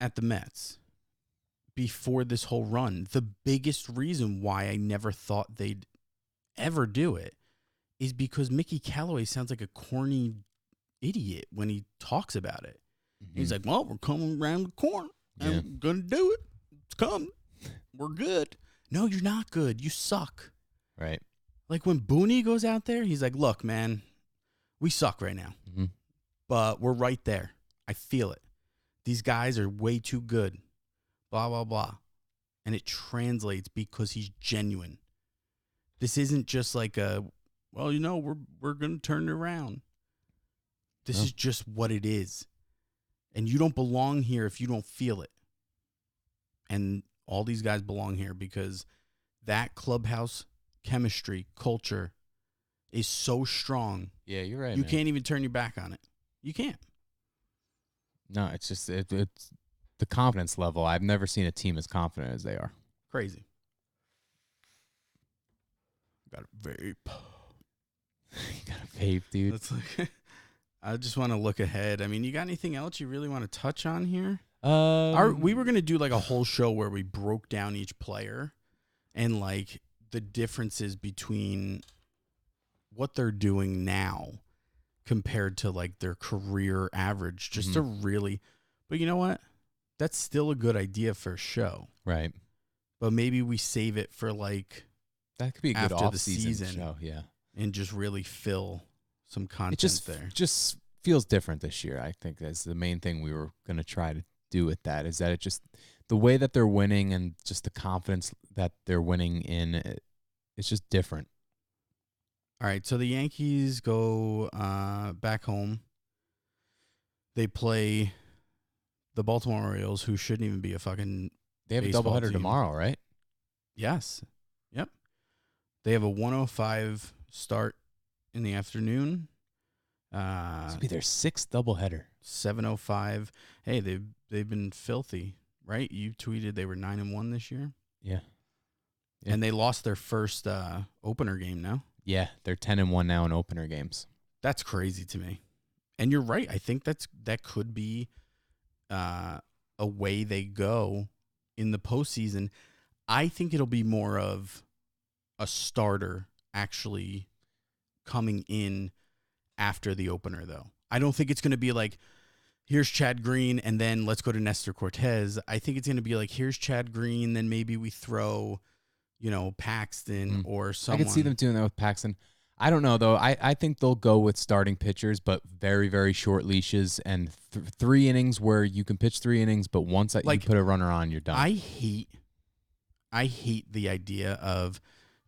at the Mets before this whole run, the biggest reason why I never thought they'd ever do it is because Mickey Callaway sounds like a corny idiot when he talks about it. Mm-hmm. He's like, well, we're coming around the corner and we're going to do it. It's coming. We're good. No, you're not good. You suck. Right. Like when Booney goes out there, he's like, look, man, we suck right now. Mm-hmm. But we're right there. I feel it. These guys are way too good. Blah, blah, blah. And it translates because he's genuine. This isn't just like we're going to turn it around. This is just what it is. And you don't belong here if you don't feel it. And all these guys belong here because that clubhouse chemistry, culture is so strong. Yeah, you're right. You can't even turn your back on it. You can't. No, it's just it's the confidence level. I've never seen a team as confident as they are. Crazy. Got a vape. You got a vape, dude. That's like, I just want to look ahead. I mean, you got anything else you really want to touch on here? We were going to do like a whole show where we broke down each player and like the differences between what they're doing now compared to like their career average, just to really, but you know what? That's still a good idea for a show. Right. But maybe we save it for like, that could be a good after off-season show, yeah. And just really fill some content It just feels different this year. I think that's the main thing we were going to try to do with that, is that it just, the way that they're winning and just the confidence that they're winning in, it's just different. All right, so the Yankees go back home. They play the Baltimore Orioles, who shouldn't even be a fucking They have a doubleheader tomorrow, right? Yes. Yep. They have a 1:05 start in the afternoon. This will be their sixth doubleheader. 7:05. Hey, they've been filthy, right? You tweeted they were 9-1 this year. Yeah. And they lost their first opener game now. Yeah, they're 10-1 now in opener games. That's crazy to me. And you're right. I think that could be a way they go in the postseason. I think it'll be more of a starter actually coming in after the opener, though. I don't think it's going to be like, here's Chad Green, and then let's go to Nestor Cortez. I think it's going to be like, here's Chad Green, then maybe we throw, Paxton or someone. I can see them doing that with Paxton. I don't know, though. I think they'll go with starting pitchers, but very, very short leashes and 3 innings where you can pitch 3 innings, but once you put a runner on, you're done. I hate the idea of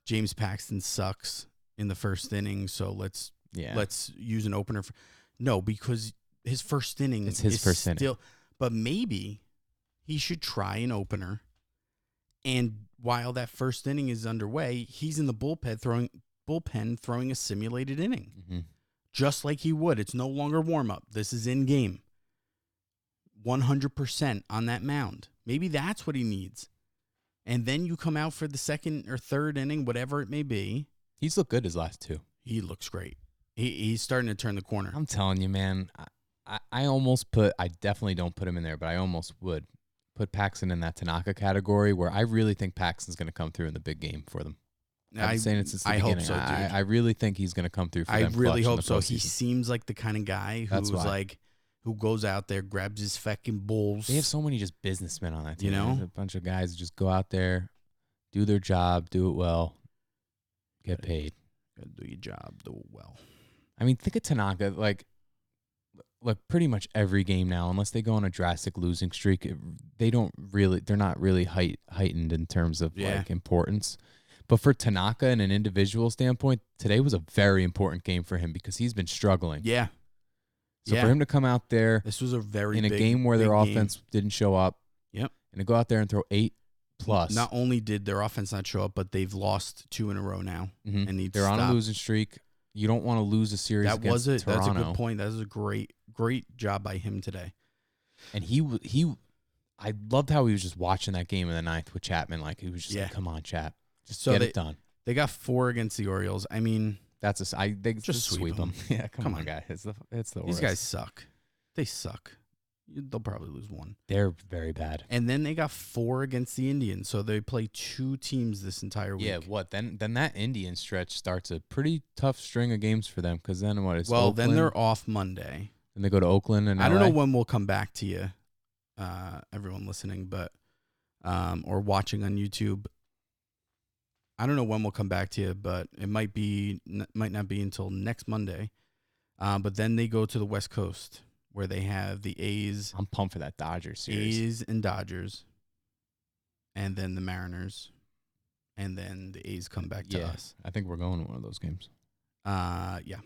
James Paxton sucks in the first inning, so let's use an opener. No, because his first inning inning. But maybe he should try an opener, and while that first inning is underway, he's in the bullpen throwing a simulated inning, just like he would. It's no longer warm-up. This is in-game. 100% on that mound. Maybe that's what he needs. And then you come out for the second or third inning, whatever it may be. He's looked good his last 2. He looks great. He's starting to turn the corner. I'm telling you, man. I definitely don't put him in there, but I almost would put Paxton in that Tanaka category, where I really think Paxton's going to come through in the big game for them. I've been saying it since the I beginning. hope so, dude. I really think he's going to come through for them. I really hope so. Postseason. He seems like the kind of guy who's like, who goes out there, grabs his fucking balls. They have so many just businessmen on that team. You know? There's a bunch of guys who just go out there, do their job, do it well, get paid. Gotta do your job, do it well. I mean, think of Tanaka. Like, look, pretty much every game now, unless they go on a drastic losing streak, they're not really heightened in terms of like importance. But for Tanaka and an individual standpoint, today was a very important game for him because he's been struggling. Yeah. So for him to come out there, this was a very in a game where their offense didn't show up. Yep. And to go out there and throw 8+. Not only did their offense not show up, but they've lost 2 in a row now. Mm-hmm. And they're on a losing streak. You don't want to lose a series against Toronto. That's a good point. That was a great job by him today. And I loved how he was just watching that game in the 9th with Chapman. Like, he was just like, come on, Chap. Just get it done. They got 4 against the Orioles. I mean, they just sweep them. Yeah, come on, guys. It's the These worst. guys suck. They suck. They'll probably lose 1. They're very bad. And then they got 4 against the Indians, so they play 2 teams this entire week. Yeah, what? Then that Indian stretch starts a pretty tough string of games for them because then what is Oakland, then they're off Monday. And they go to Oakland and I don't know when we'll come back to you, everyone listening, but or watching on YouTube. I don't know when we'll come back to you, but it might not be until next Monday. But then they go to the West Coast where they have the A's. I'm pumped for that Dodgers series. A's and Dodgers, and then the Mariners, and then the A's come back to us. I think we're going to one of those games. Yeah,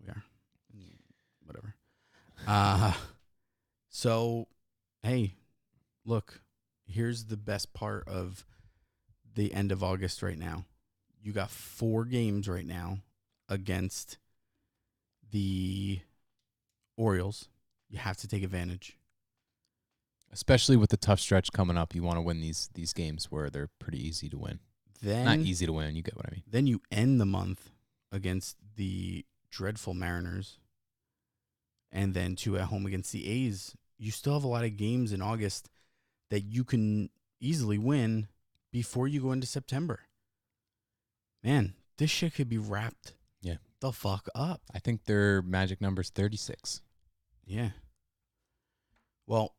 we are. Whatever. So, hey, look, here's the best part of the end of August right now. You got 4 games right now against the Orioles. You have to take advantage. Especially with the tough stretch coming up, you want to win these games where they're pretty easy to win. Not easy to win, you get what I mean. Then you end the month against the dreadful Mariners, and then 2 at home against the A's. You still have a lot of games in August that you can easily win before you go into September. Man, this shit could be wrapped the fuck up. I think their magic number is 36. Yeah. Well,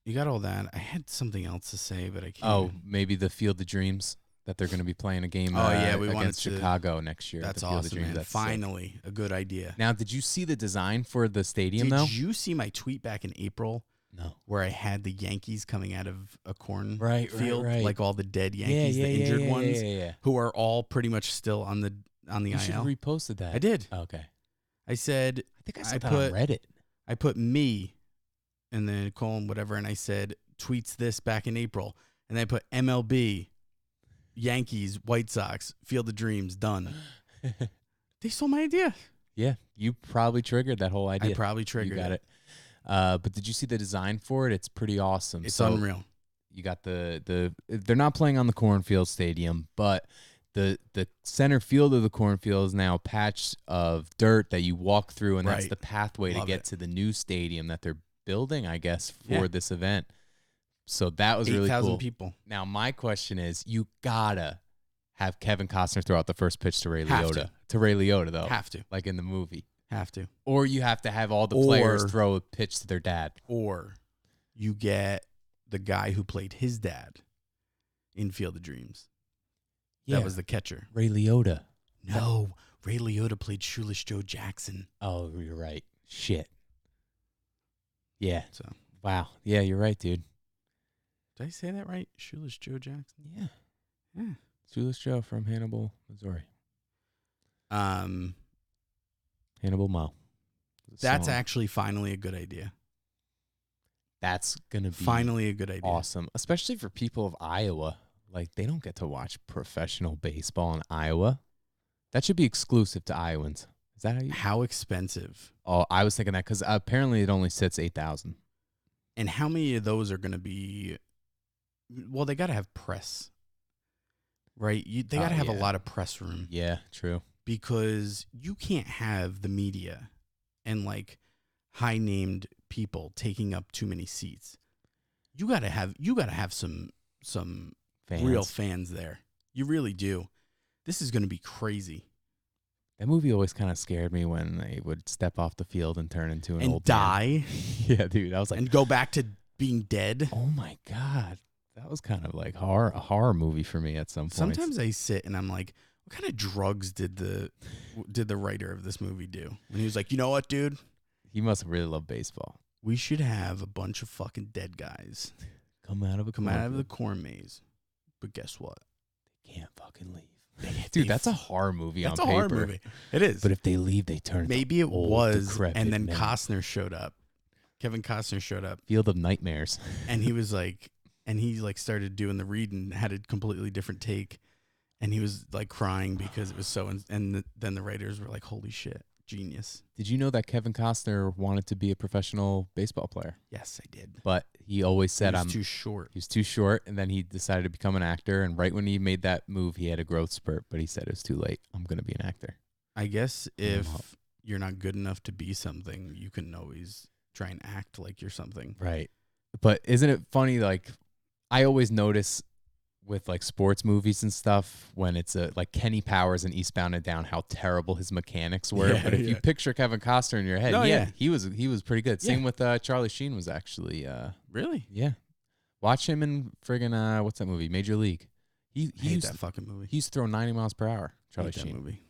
you got all that. I had something else to say, but I can't. Oh, maybe the Field of Dreams that they're going to be playing a game against Chicago next year. That's awesome, man. That's finally a good idea. Now, did you see the design for the stadium, though? Did you see my tweet back in April? No. Where I had the Yankees coming out of a corn field, right. like all the dead Yankees, the injured ones, who are all pretty much still on the IL. You should have reposted that. I did. Oh, okay. I said, I think I saw that on Reddit. I put me and then colon whatever, and I said tweets this back in April, and then I put MLB, Yankees, White Sox, Field of Dreams, done. They stole my idea. Yeah, you probably triggered that whole idea. I probably triggered. You got it. But did you see the design for it? It's pretty awesome. It's unreal. You got they're not playing on the cornfield stadium, but the center field of the cornfield is now a patch of dirt that you walk through, and that's the pathway to get to the new stadium that they're building, I guess, for this event. So that was really cool. 8,000 people. Now my question is, you gotta have Kevin Costner throw out the first pitch to Ray Liotta. To Ray Liotta, though. Have to. Like in the movie. Have to. Or you have to have all the players throw a pitch to their dad. Or you get the guy who played his dad in Field of Dreams. Yeah. That was the catcher. Ray Liotta. No. Ray Liotta played Shoeless Joe Jackson. Oh, you're right. Shit. Yeah. So. Wow. Yeah, you're right, dude. Did I say that right? Shoeless Joe Jackson? Yeah. Yeah. Shoeless Joe from Hannibal, Missouri. Hannibal Mo. That's actually finally a good idea. That's going to be finally a good idea. Awesome. Especially for people of Iowa. Like, they don't get to watch professional baseball in Iowa. That should be exclusive to Iowans. Is that how expensive? Oh, I was thinking that because apparently it only sits 8,000. And how many of those are going to be? Well, they got to have press, right? They got to have a lot of press room. Yeah, true. Because you can't have the media and like high named people taking up too many seats. You got to have some fans. Real fans there. You really do. this is going to be crazy. That movie always kind of scared me when they would step off the field and turn into an And old die. man. Yeah, dude. I was like, And go back to being dead. oh my God. That was kind of like a horror movie for me at some point. Sometimes I sit and I'm like, what kind of drugs did the writer of this movie do? And he was like, you know what, dude? He must have really loved baseball. We should have a bunch of fucking dead guys Come out of the corn maze. But guess what? They can't fucking leave. Dude, that's a horror movie on paper. That's a horror movie. It is. But if they leave, they turn Maybe it old, was, and then men. Costner showed up. Kevin Costner showed up. Field of Nightmares. And he was like, started doing the read and had a completely different take. And he was like crying because it was so, then the writers were like, holy shit, genius. Did you know that Kevin Costner wanted to be a professional baseball player? Yes, I did. But he always said, he was too short. He was too short, and then he decided to become an actor. And right when he made that move, he had a growth spurt, but he said it was too late. I'm going to be an actor. I guess if you're not good enough to be something, you can always try and act like you're something. Right. But isn't it funny, like, I always notice with like sports movies and stuff when it's like Kenny Powers in Eastbound and Down, how terrible his mechanics were. Yeah, but if you picture Kevin Costner in your head, he was pretty good. Yeah. Same with Charlie Sheen was actually really? Yeah. Watch him in friggin' what's that movie? Major League. He hate that fucking movie. He used to throw 90 miles per hour. Charlie hate that Sheen. Movie.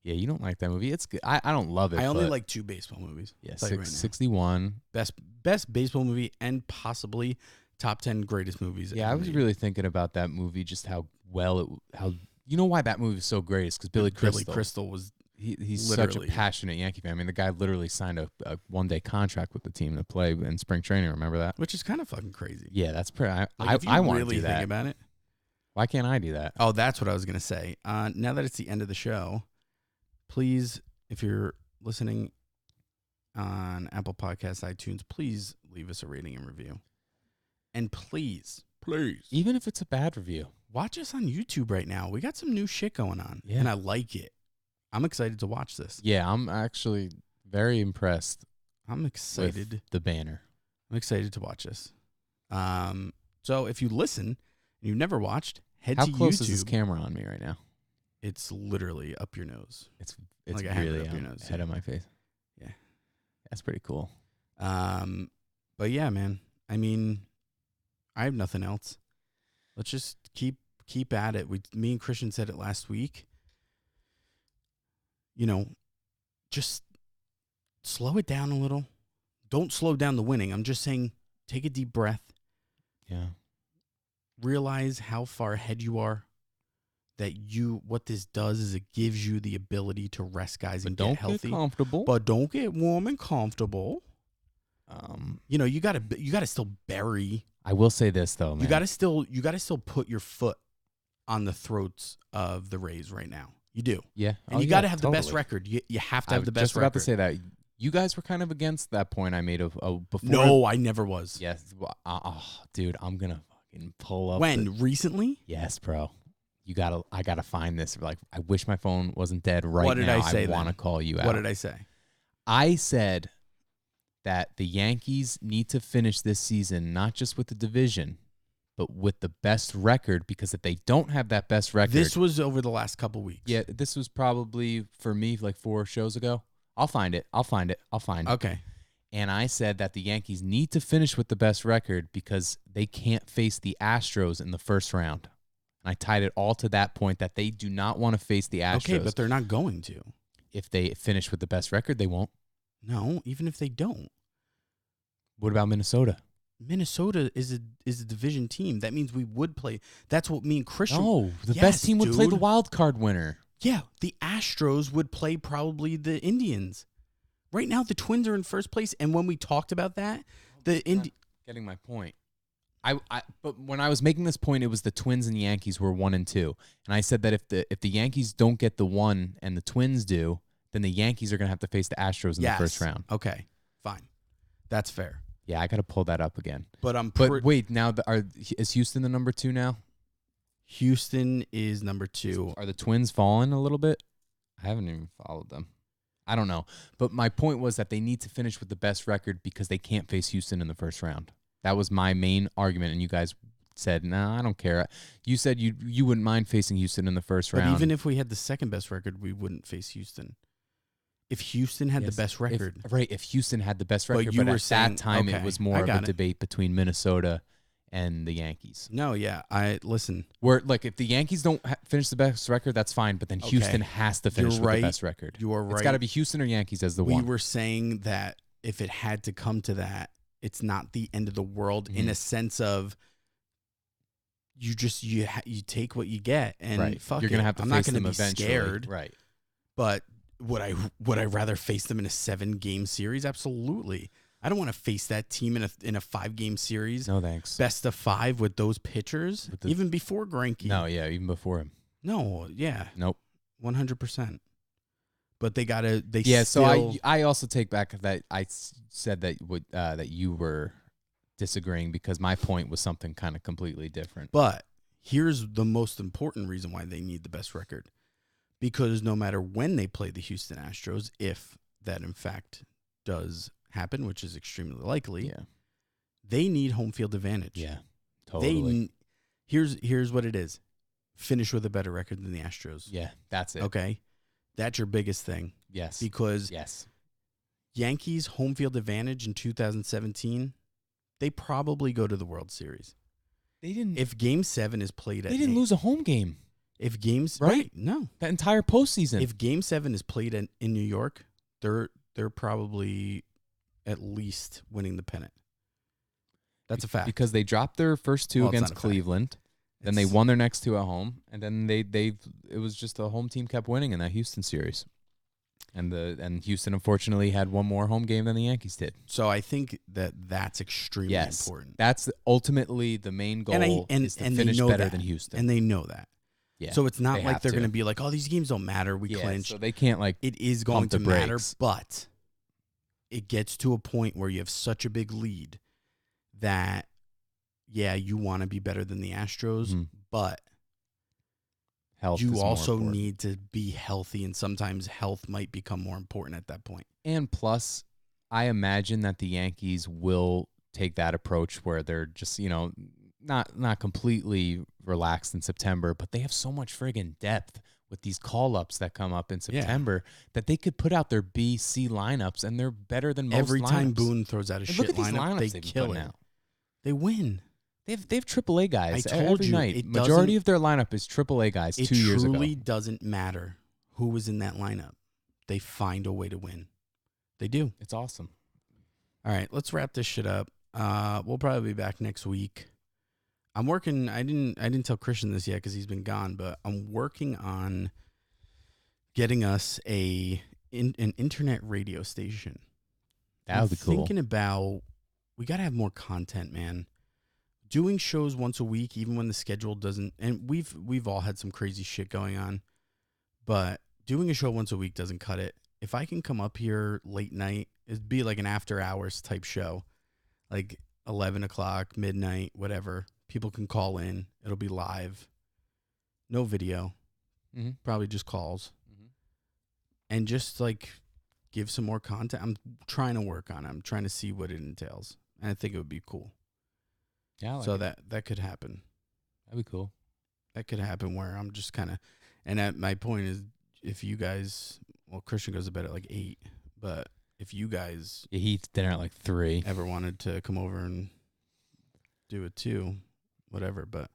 Yeah, you don't like that movie. It's good. I don't love it. I only like 2 baseball movies. Yeah, 61. Best baseball movie and possibly top 10 greatest movies. Yeah, I was really thinking about that movie, just how you know why that movie is so great is because Billy Crystal was he's such a passionate Yankee fan. I mean, the guy literally signed a one-day contract with the team to play in spring training. Remember that? Which is kind of fucking crazy. Yeah, that's pretty. If you I want really to do that. Think about it. Why can't I do that? Oh, that's what I was gonna say. Now that it's the end of the show, please, if you're listening on Apple Podcasts, iTunes, please leave us a rating and review. And please, even if it's a bad review, watch us on YouTube right now. We got some new shit going on, and I like it. I'm excited to watch this. Yeah, I'm actually very impressed. I'm excited. With the banner. I'm excited to watch this. So if you listen and you've never watched, head to YouTube. How close is this camera on me right now? It's literally up your nose. It's like really up your nose. Head of my face. Yeah. That's pretty cool. But yeah, man. I mean, I have nothing else. Let's just keep at it. Me and Christian said it last week. You know, just slow it down a little. Don't slow down the winning. I'm just saying, take a deep breath. Yeah. Realize how far ahead you are. What this does is it gives you the ability to rest guys and get healthy. Don't get comfortable. But don't get warm and comfortable. You know, you gotta still bury. I will say this though, man. You gotta still put your foot on the throats of the Rays right now. You do. Yeah. And you gotta have the best record. You have to have the best record. I was just about to say that. You guys were kind of against that point I made of before. No, I never was. Yes. Dude, I'm gonna fucking pull up. When? Recently? Yes, bro. I gotta find this. Like, I wish my phone wasn't dead right now. What did I say? I want to call you out. What did I say? I said that the Yankees need to finish this season not just with the division, but with the best record, because if they don't have that best record... This was over the last couple weeks. Yeah, this was probably, for me, like 4 shows ago. I'll find it. Okay. And I said that the Yankees need to finish with the best record because they can't face the Astros in the first round. And I tied it all to that point that they do not want to face the Astros. Okay, but they're not going to. If they finish with the best record, they won't. No, even if they don't. What about Minnesota? Minnesota is a division team. That means we would play. That's what me and Christian. No, the best team would play the wild card winner. Yeah, the Astros would play probably the Indians. Right now, the Twins are in first place, and when we talked about that, getting my point. But when I was making this point, it was the Twins and the Yankees were 1 and 2, and I said that if the Yankees don't get the 1 and the Twins do, then the Yankees are going to have to face the Astros in the first round. Okay, fine, that's fair. Yeah, I got to pull that up again. But wait, now is Houston the number 2 now? Houston is number 2. Are the Twins falling a little bit? I haven't even followed them. I don't know. But my point was that they need to finish with the best record because they can't face Houston in the first round. That was my main argument, and you guys said, "No, I don't care." You said you wouldn't mind facing Houston in the first round. But even if we had the second best record, we wouldn't face Houston. If Houston had the best record. If Houston had the best record, you but were at saying, that time okay, it was more I of a got it. debate between Minnesota and the Yankees. No, yeah. Listen. Where, like, if the Yankees don't finish the best record, that's fine, but then Houston has to finish with the best record. You are right. It's got to be Houston or Yankees as the one. We were saying that if it had to come to that, it's not the end of the world in a sense of you take what you get and fuck You're it. gonna have to I'm face not them going to be eventually. scared. Right. But would I rather face them in a 7-game series? Absolutely. I don't want to face that team in a 5-game series. No thanks. Best of 5 with those pitchers, even before Greinke. No, yeah, even before him. No, yeah. Nope. 100%. But they gotta. So I also take back that I said that that you were disagreeing because my point was something kind of completely different. But here's the most important reason why they need the best record. Because no matter when they play the Houston Astros, if that in fact does happen, which is extremely likely, they need home field advantage. Yeah, totally. Here's what it is. Finish with a better record than the Astros. Yeah, that's it. Okay? That's your biggest thing. Yes. Because Yankees home field advantage in 2017, they probably go to the World Series. They didn't. If Game 7 is played at They didn't lose a home game. If games right? No. That entire postseason. If Game 7 is played in New York, they're probably at least winning the pennant. That's a fact. Because they dropped their first two against Cleveland. Then they won their next two at home, and then it was just the home team kept winning in that Houston series, and Houston unfortunately had one more home game than the Yankees did. So I think that's extremely important. That's ultimately the main goal is to finish better than Houston, and they know that. Yeah, so it's not like they're going to be like, "Oh, these games don't matter. We clinched." So they can't It is going to matter, but it gets to a point where you have such a big lead that. Yeah, you want to be better than the Astros, but health you also need to be healthy, and sometimes health might become more important at that point. And plus, I imagine that the Yankees will take that approach where they're just, not completely relaxed in September, but they have so much friggin' depth with these call-ups that come up in September that they could put out their B, C lineups, and they're better than most Every lineups. time Boone throws out a shit look at these lineup, lineups they kill it. out. They win. They have AAA guys I told every you, night. Majority of their lineup is AAA guys 2 years ago. It truly doesn't matter who was in that lineup. They find a way to win. They do. It's awesome. All right, let's wrap this shit up. We'll probably be back next week. I'm working. I didn't tell Christian this yet because he's been gone, but I'm working on getting us an internet radio station. That would be cool. Thinking about we got to have more content, man. Doing shows once a week, even when the schedule doesn't, and we've all had some crazy shit going on, but doing a show once a week doesn't cut it. If I can come up here late night, it'd be like an after hours type show, like 11 o'clock, midnight, whatever. People can call in. It'll be live. No video. Probably just calls. And just like give some more content. I'm trying to work on it. I'm trying to see what it entails. And I think it would be cool. Yeah. So that could happen. That'd be cool. That could happen where I'm just kind of, and at my point is if you guys, well, Christian goes to bed at like 8, but if you guys he eats dinner at like 3, ever wanted to come over and do it too, whatever, but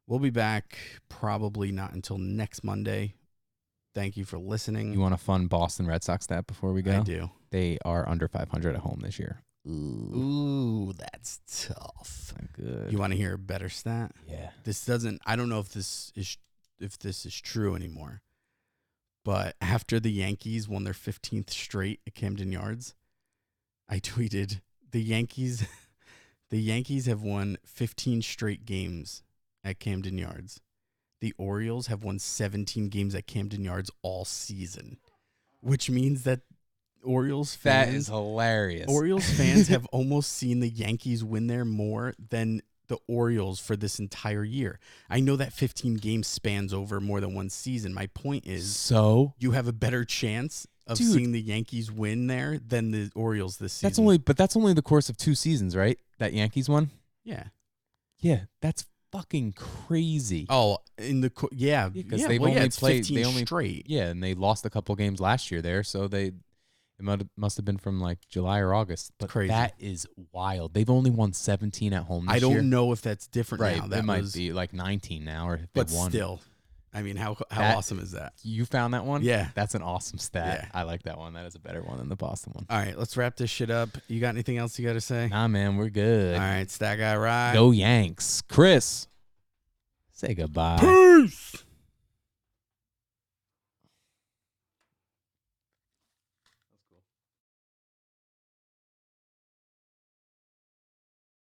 we'll be back probably not until next Monday. Thank you for listening. You want a fun Boston Red Sox stat before we go? I do. They are under 500 at home this year. Ooh, that's tough. Not good. You want to hear a better stat? Yeah. I don't know if this is true anymore. But after the Yankees won their 15th straight at Camden Yards, I tweeted the Yankees have won 15 straight games at Camden Yards. The Orioles have won 17 games at Camden Yards all season, which means that Orioles fans... That is hilarious. Orioles fans have almost seen the Yankees win there more than the Orioles for this entire year. I know that 15 games spans over more than one season. My point is... So? You have a better chance of seeing the Yankees win there than the Orioles this season. That's only the course of 2 seasons, right? That Yankees won? Yeah. Yeah, that's fucking crazy. Oh, in the Because they've only it's played 15 straight. Yeah, and they lost a couple games last year there, so it must have been from like July or August. But Crazy. that is wild. They've only won 17 at home this I year. don't know if that's different Right, now. That it might be like 19 now, or if but they won. still, I mean, how awesome is that? You found that one? Yeah. That's an awesome stat. Yeah. I like that one. That is a better one than the Boston one. All right, let's wrap this shit up. You got anything else you got to say? Nah, man, we're good. All right, Stat Guy Ride. Go Yanks. Chris, say goodbye. Peace.